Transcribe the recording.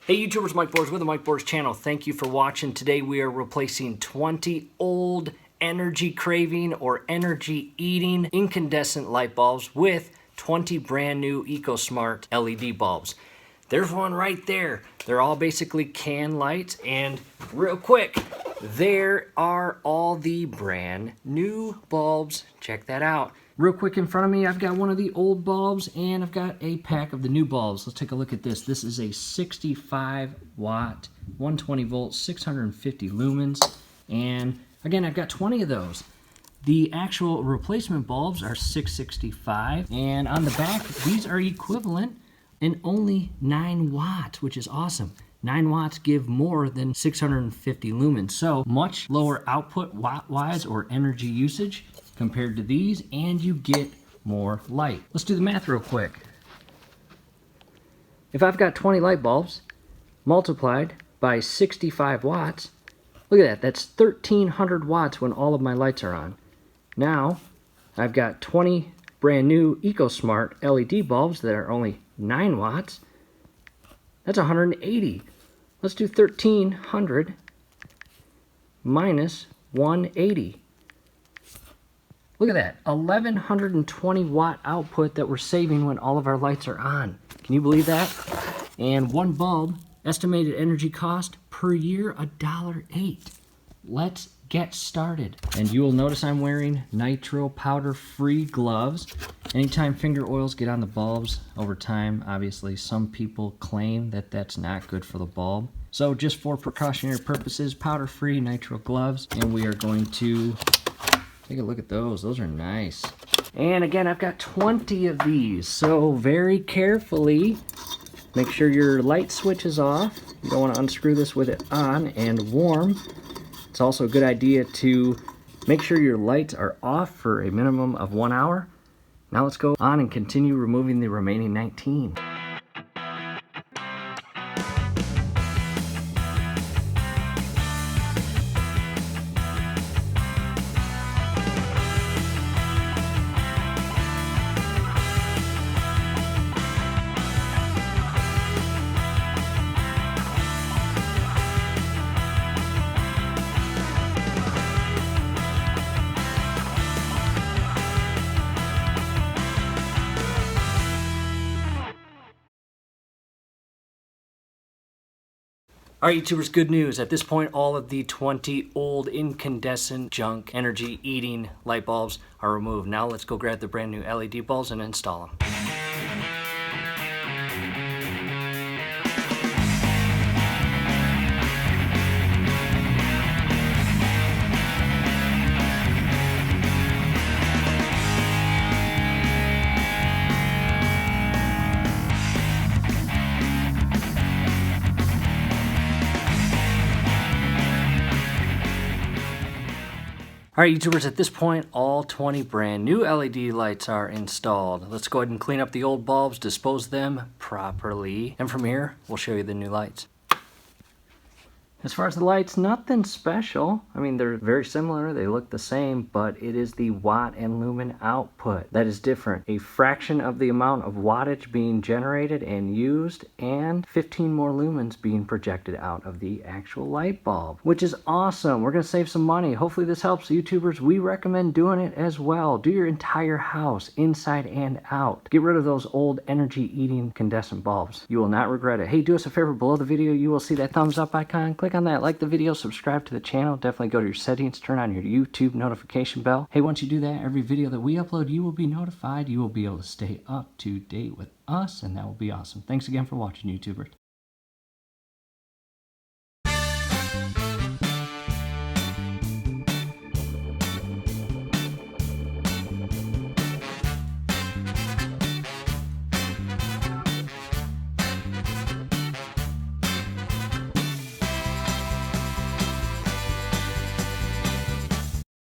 Hey YouTubers, Mike Bors with the Mike Bors channel. Thank you for watching. Today we are replacing 20 old energy craving or energy eating incandescent light bulbs with 20 brand new EcoSmart LED bulbs. There's one right there. They're all basically can lights, and real quick, there are all the brand new bulbs. Check that out. Real quick in front of me, I've got one of the old bulbs and I've got a pack of the new bulbs. Let's take a look at this. This is a 65 watt, 120 volts, 650 lumens. And again, I've got 20 of those. The actual replacement bulbs are 665. And on the back, these are equivalent and only 9 watts, which is awesome. 9 watts give more than 650 lumens. So much lower output watt-wise or energy usage compared to these, and you get more light. Let's do the math real quick. If I've got 20 light bulbs multiplied by 65 watts, look at that, that's 1,300 watts when all of my lights are on. Now, I've got 20 brand new EcoSmart LED bulbs that are only 9 watts. That's 180. Let's do 1,300 minus 180. Look at that, 1,120 watt output that we're saving when all of our lights are on. Can you believe that? And one bulb, estimated energy cost per year, $1.08. Let's get started. And you will notice I'm wearing nitro powder-free gloves. Anytime finger oils get on the bulbs over time, obviously some people claim that that's not good for the bulb. So just for precautionary purposes, powder-free nitro gloves, and we are going to take a look at those. Those are nice. And again, I've got 20 of these, so very carefully make sure your light switch is off. You don't want to unscrew this with it on and warm. It's also a good idea to make sure your lights are off for a minimum of 1 hour. Now let's go on and continue removing the remaining 19. All right, YouTubers, good news. At this point, all of the 20 old incandescent junk energy eating light bulbs are removed. Now let's go grab the brand new LED bulbs and install them. All right, YouTubers, at this point, all 20 brand new LED lights are installed. Let's go ahead and clean up the old bulbs, dispose them properly, and from here, we'll show you the new lights. As far as the lights, nothing special. I mean, they're very similar, they look the same, but it is the watt and lumen output that is different. A fraction of the amount of wattage being generated and used, and 15 more lumens being projected out of the actual light bulb, which is awesome. We're gonna save some money. Hopefully this helps. YouTubers, we recommend doing it as well. Do your entire house, inside and out. Get rid of those old energy eating incandescent bulbs. You will not regret it. Hey, do us a favor, below the video, you will see that thumbs up icon. Click on that, like the video, subscribe to the channel. Definitely go to your settings, turn on your YouTube notification bell. Hey, once you do that, every video that we upload, you will be notified. You will be able to stay up to date with us, and that will be awesome. Thanks again for watching, YouTubers.